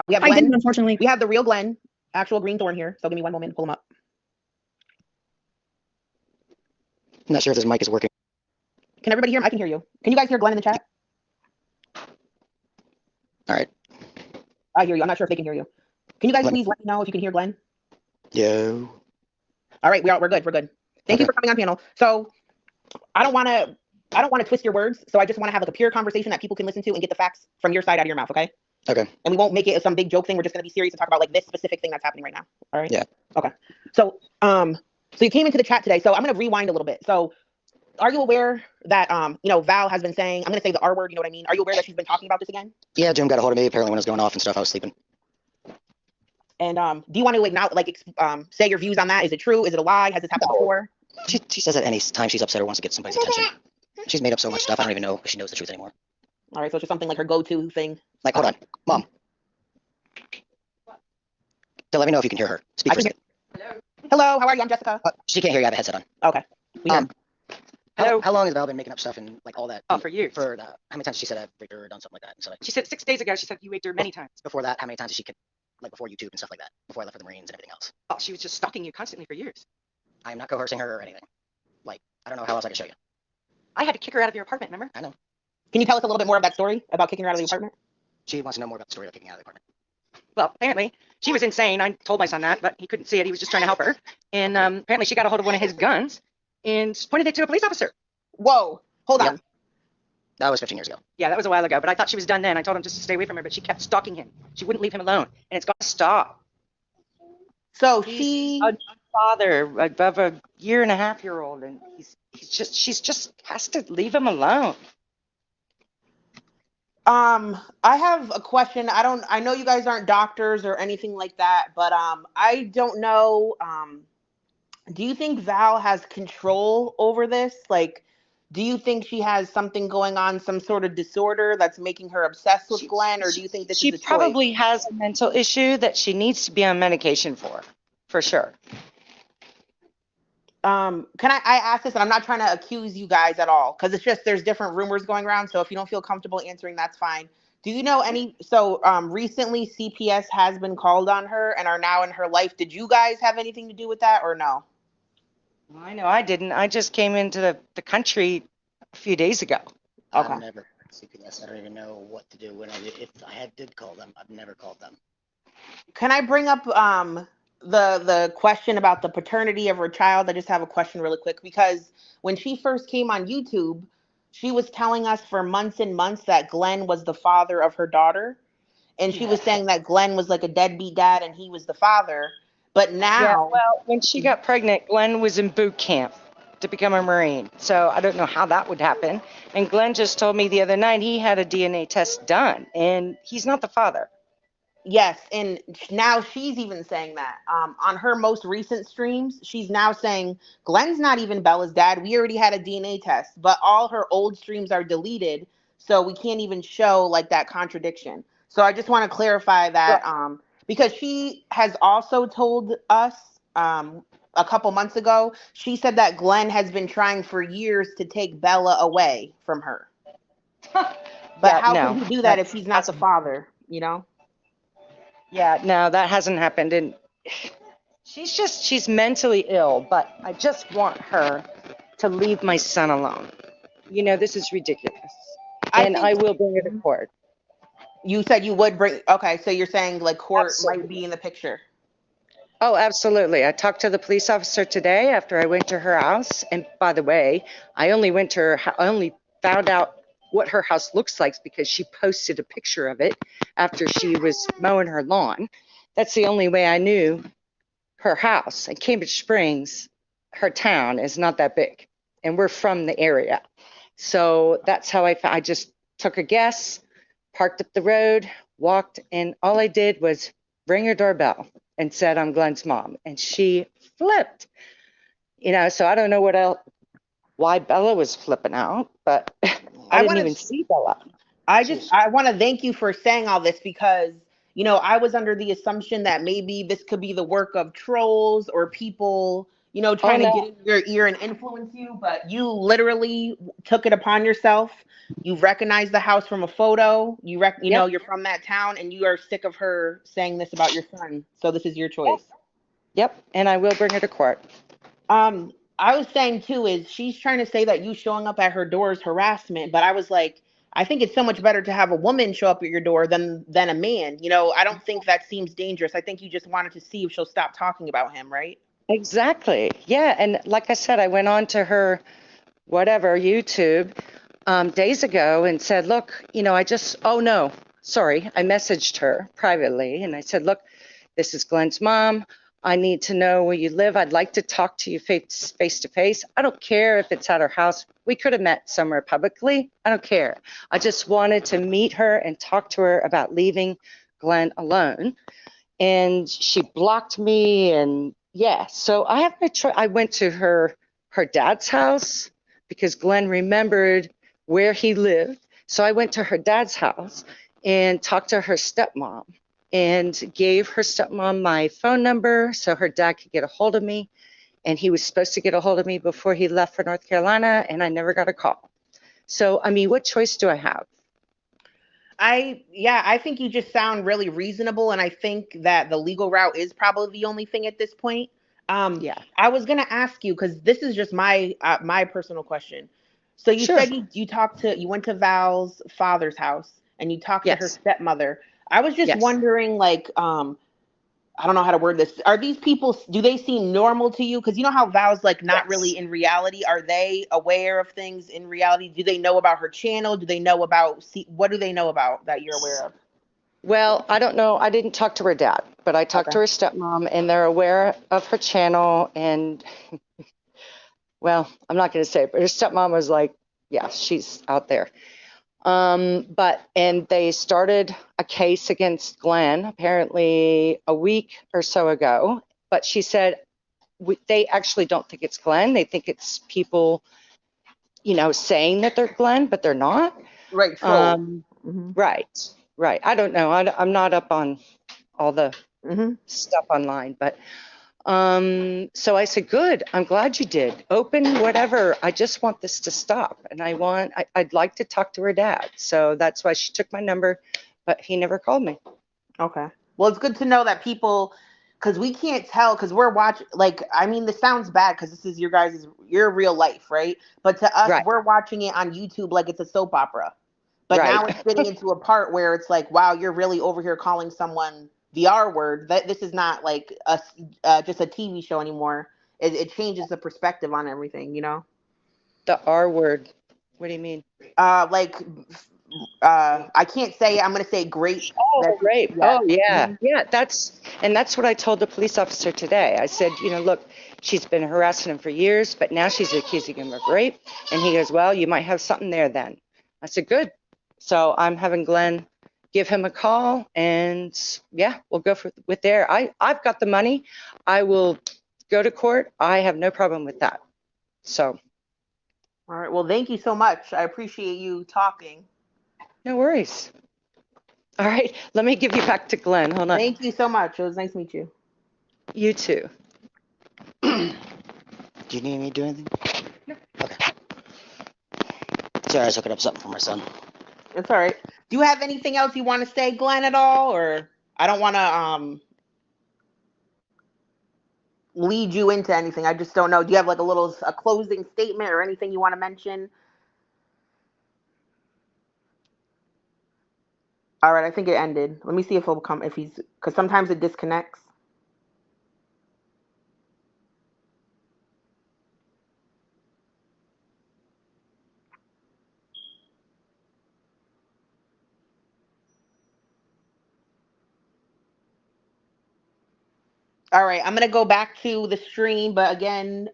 We have I Glenn. didn't, unfortunately. We have the real Glenn, actual Green Thorn here. So give me one moment to pull him up. I'm not sure if this mic is working. Can everybody hear him? I can hear you. Can you guys hear Glenn in the chat? All right. I hear you. I'm not sure if they can hear you. Can you guys please let me know if you can hear Glenn? Yo. All right, we're good. We're good. Thank you for coming on panel. So I don't want to twist your words. So I just want to have like a pure conversation that people can listen to and get the facts from your side out of your mouth. Okay. Okay. And we won't make it some big joke thing. We're just going to be serious and talk about like this specific thing that's happening right now. All right. Yeah. Okay. So so you came into the chat today. So I'm going to rewind a little bit. So are you aware that Val has been saying, I'm going to say the R word, you know what I mean? Are you aware that she's been talking about this again? Yeah, Jim got a hold of me apparently when I was going off and stuff. I was sleeping. And do you want to now say your views on that? Is it true? Is it a lie? Has this happened before? She says that any time she's upset or wants to get somebody's attention. She's made up so much stuff. I don't even know if she knows the truth anymore. All right, so it's just something like her go-to thing. Like, hold on, Mom. So let me know if you can hear her. Speak for a second. Hello, how are you? I'm Jessica. She can't hear you. I have a headset on. Okay. How long has Val been making up stuff and like all that? Oh, for years. How many times she said I've raped her or done something like that? And so, like, She said 6 days ago, she said you raped her many times. before that, how many times did she like before YouTube and stuff like that? Before I left for the Marines and everything else. Oh, she was just stalking you constantly for years. I am not coercing her or anything. Like, I don't know how else I can show you. I had to kick her out of your apartment, remember? I know. Can you tell us a little bit more of that story about kicking her out of the apartment? She wants to know more about the story of kicking out of the apartment. Well, apparently she was insane. I told my son that, but he couldn't see it. He was just trying to help her. And apparently she got a hold of one of his guns and pointed it to a police officer. Whoa, hold on. That was 15 years ago. Yeah, that was a while ago, but I thought she was done then. I told him just to stay away from her, but she kept stalking him. She wouldn't leave him alone, and it's got to stop. So He's a father of a 1.5-year-old, and she's just has to leave him alone. I have a question. I know you guys aren't doctors or anything like that, but I don't know. Do you think Val has control over this? Like, do you think she has something going on, some sort of disorder that's making her obsessed with Glenn, or do you think this is a choice? She probably has a mental issue that she needs to be on medication for sure. Can I ask this, and I'm not trying to accuse you guys at all, because it's just there's different rumors going around, so if you don't feel comfortable answering, that's fine. Do you know recently CPS has been called on her and are now in her life. Did you guys have anything to do with that or no? Well, I know I didn't. I just came into the country a few days ago. Okay. I've never CPS. I don't even know what to do when if I did call them. I've never called them. Can I bring up the question about the paternity of her child? I just have a question really quick, because when she first came on YouTube, she was telling us for months and months that Glenn was the father of her daughter. And she was saying that Glenn was like a deadbeat dad and he was the father. But now... Yeah, well, when she got pregnant, Glenn was in boot camp to become a Marine. So I don't know how that would happen. And Glenn just told me the other night he had a DNA test done, and he's not the father. Yes, and now she's even saying that. On her most recent streams, she's now saying Glenn's not even Bella's dad. We already had a DNA test, but all her old streams are deleted, so we can't even show like that contradiction. So I just want to clarify that because she has also told us a couple months ago, she said that Glenn has been trying for years to take Bella away from her. But Yeah, how no, can he do that if he's not the father, you know? Yeah, no, that hasn't happened. And she's mentally ill, but I just want her to leave my son alone. You know, this is ridiculous. And I will bring her to court. You said you would bring, okay, so you're saying like court might be in the picture. Oh, absolutely. I talked to the police officer today after I went to her house. And by the way, I only found out what her house looks like because she posted a picture of it after she was mowing her lawn. That's the only way I knew her house. And Cambridge Springs, her town, is not that big. And we're from the area. So that's how I just took a guess, parked up the road, walked, and all I did was ring her doorbell and said, I'm Glenn's mom. And she flipped. You know, so I don't know why Bella was flipping out, but I didn't even see Bella. I want to thank you for saying all this because, I was under the assumption that maybe this could be the work of trolls or people, trying to no. get in your ear and influence you, but you literally took it upon yourself. You've recognized the house from a photo. Yep. You're from that town, and you are sick of her saying this about your son. So this is your Yep. choice. Yep. And I will bring her to court. I was saying too is she's trying to say that you showing up at her door is harassment, but I was like, I think it's so much better to have a woman show up at your door than a man. I don't think that seems dangerous. I think you just wanted to see if she'll stop talking about him, right? Exactly. Yeah. And like I said, I went on to her, whatever, YouTube days ago and said, look, oh no, sorry. I messaged her privately and I said, look, this is Glenn's mom. I need to know where you live. I'd like to talk to you face to face. I don't care if it's at her house. We could have met somewhere publicly. I don't care. I just wanted to meet her and talk to her about leaving Glenn alone. And she blocked me. And yeah, so I have no choice. I went to her dad's house because Glenn remembered where he lived. So I went to her dad's house and talked to her stepmom and gave her stepmom my phone number so her dad could get a hold of me. And he was supposed to get a hold of me before he left for North Carolina, and I never got a call. So, I mean, what choice do I have? I think you just sound really reasonable, and I think that the legal route is probably the only thing at this point. Yeah, I was gonna ask you because this is just my personal question. So you sure. said you went to Val's father's house and you talked to her Yes, stepmother. I was just yes, wondering, like, I don't know how to word this. Are these people, do they seem normal to you? Because you know how Val's like not yes. really in reality. Are they aware of things in reality? Do they know about her channel? Do they know about, what do they know about that you're aware of? Well, I don't know. I didn't talk to her dad, but I talked Okay. to her stepmom, and they're aware of her channel. And well, I'm not going to say it, but her stepmom was like, yeah, she's out there. And they started a case against Glenn apparently a week or so ago. But she said they actually don't think it's Glenn. They think it's people, saying that they're Glenn, but they're not. Right. Trolls. Um, Hmm. right, right. I don't know. I'm not up on all the Hmm. stuff online, but so I said, good. I'm glad you did. Open whatever. I just want this to stop, and I'd like to talk to her dad. So that's why she took my number, but he never called me. Okay. Well, it's good to know that people, because we can't tell, because we're watching, like, I mean, this sounds bad because this is your real life, right? But to us, Right, we're watching it on YouTube like it's a soap opera. But right. now it's getting into a part where it's like, wow, you're really over here calling someone the R word. That this is not like just a TV show anymore. It changes the perspective on everything, you know. The R word. What do you mean? Like I can't say it. I'm gonna say grape. Oh, That's rape. yes. Oh, yeah. Hmm. Yeah, that's what I told the police officer today. I said, look, she's been harassing him for years, but now she's accusing him of rape. And he goes, well, you might have something there then. I said, good. So I'm having Glenn give him a call and yeah, we'll go with there. I've got the money. I will go to court. I have no problem with that. So All right. Well, thank you so much. I appreciate you talking. no worries. All right, let me give you back to Glenn. Hold on. Thank you so much. It was nice to meet you. You too. Do you need me to do anything? Okay. Sorry, I was hooking up something for my son. It's all right. Do you have anything else you want to say, Glenn, at all? Or I don't want to lead you into anything. I just don't know. Do you have like a closing statement or anything you want to mention? All right, I think it ended. Let me see if he'll come if he's because sometimes it disconnects. All right, I'm gonna go back to the stream, but again,